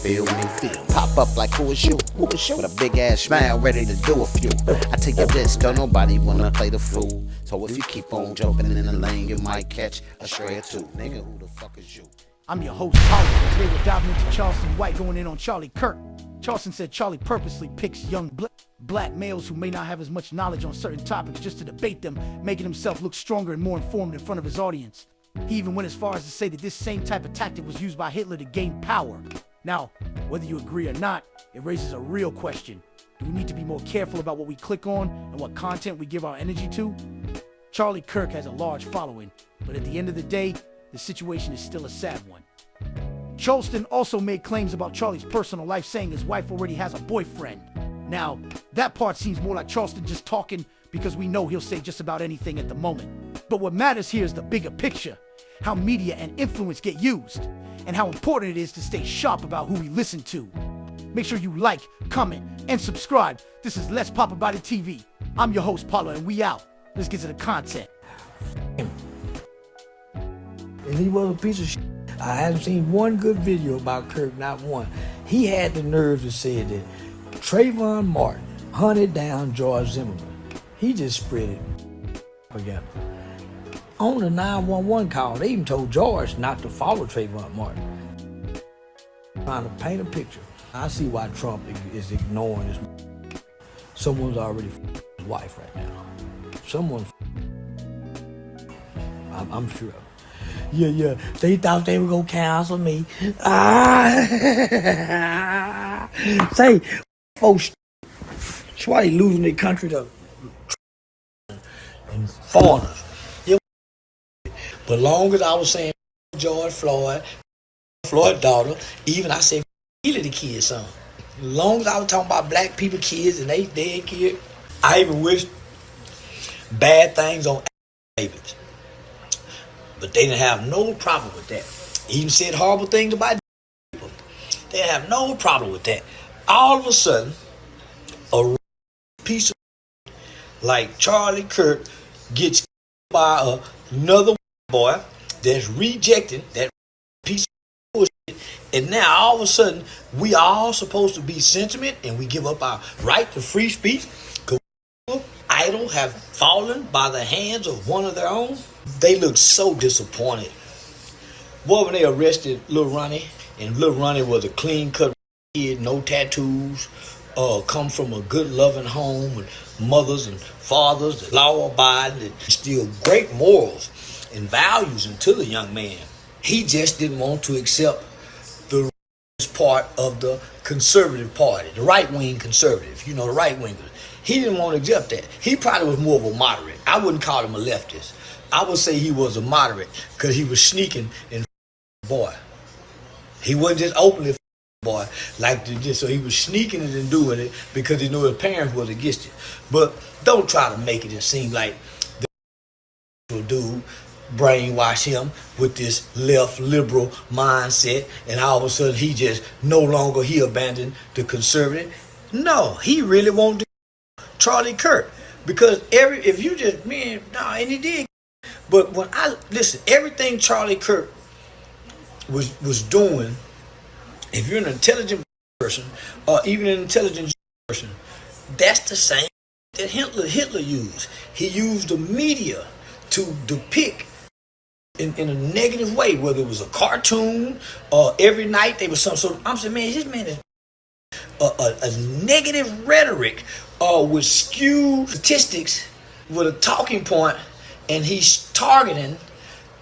feel me? Pop up like who is you? With a big ass smile, ready to do a few. I tell you this, don't nobody wanna play the fool. So if you keep on jumping in the lane, you might catch a stray or two. Nigga, who the fuck is you? I'm your host, Polo. Today we're diving into Charleston White, going in on Charlie Kirk. Charleston said Charlie purposely picks young black males who may not have as much knowledge on certain topics just to debate them, making himself look stronger and more informed in front of his audience. He even went as far as to say that this same type of tactic was used by Hitler to gain power. Now, whether you agree or not, it raises a real question. Do we need to be more careful about what we click on and what content we give our energy to? Charlie Kirk has a large following, but at the end of the day, the situation is still a sad one. Charleston also made claims about Charlie's personal life, saying his wife already has a boyfriend. Now, that part seems more like Charleston just talking because we know he'll say just about anything at the moment. But what matters here is the bigger picture, how media and influence get used, and how important it is to stay sharp about who we listen to. Make sure you like, comment, and subscribe. This is Let's Pop About It TV. I'm your host, Polo, and we out. Let's get to the content. And he was a piece of shit. I haven't seen one good video about Kirk, not one. He had the nerve to say that Trayvon Martin hunted down George Zimmerman. He just spread it again. On the 911 call, they even told George not to follow Trayvon Martin. Trying to paint a picture. I see why Trump is ignoring this. Someone's already his wife right now. Someone, I'm sure. Yeah. They thought they were gonna cancel me. Say, folks, that's why they losing their country to and foreigners. Yeah. But long as I was saying George Floyd's daughter, even I said the kids son. Long as I was talking about black people kids and they dead kids, I even wished bad things on babies. But they didn't have no problem with that. Even said horrible things about people. They didn't have no problem with that. All of a sudden, a piece of like Charlie Kirk gets by another boy that's rejecting that piece of bullshit. And now all of a sudden, we all supposed to be sentiment and we give up our right to free speech. Idol have fallen by the hands of one of their own. They look so disappointed. Boy, when they arrested Lil Ronnie, and Lil Ronnie was a clean-cut kid, no tattoos, come from a good, loving home with mothers and fathers, law-abiding, and instill great morals and values into the young man. He just didn't want to accept the part of the conservative party, the right-wing conservative, the right-wingers. He didn't want to accept that. He probably was more of a moderate. I wouldn't call him a leftist. I would say he was a moderate because he was sneaking and boy. He wasn't just openly boy like this. So he was sneaking it and doing it because he knew his parents was against it. But don't try to make it seem like the dude brainwash him with this left liberal mindset and all of a sudden he abandoned the conservative. No, he really wanted to Charlie Kirk, because and he did. But when everything Charlie Kirk was doing, if you're an intelligent person or even an intelligent person, that's the same that Hitler used. He used the media to depict in a negative way, whether it was a cartoon or every night they was some sort of. I'm saying, man, this man is a negative rhetoric with skewed statistics with a talking point, and he's targeting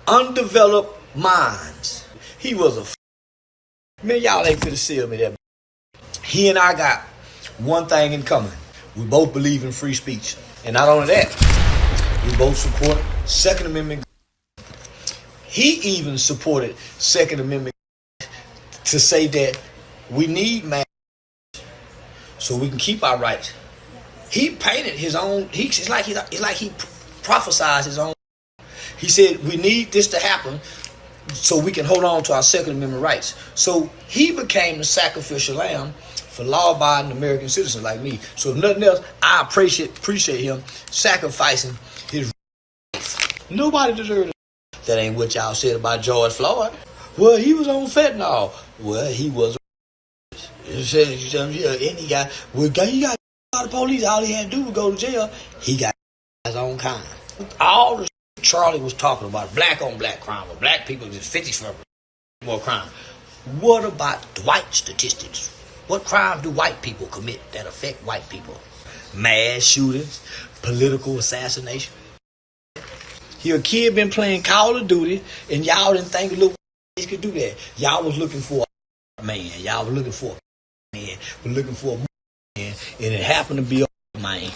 undeveloped minds. He was man, y'all ain't finna sell me that. He and I got one thing in common. We both believe in free speech. And not only that, we both support Second Amendment. He even supported Second Amendment to say that we need man so we can keep our rights. He painted his own. It's like he prophesied his own. He said we need this to happen so we can hold on to our Second Amendment rights. So he became the sacrificial lamb for law-abiding American citizens like me. So if nothing else, I appreciate him sacrificing his life. Nobody deserves it. That ain't what y'all said about George Floyd. Well, he was on fentanyl. Well, he was Any guy, he got out of the police. All he had to do was go to jail. He got his own kind. All the Charlie was talking about, black on black crime, or black people just 50% more crime. What about white statistics? What crime do white people commit that affect white people? Mass shootings, political assassination. Your kid been playing Call of Duty, and y'all didn't think little kids could do that. Y'all was looking for a man. Y'all was looking for a man. Was looking for a man, and it happened to be a man.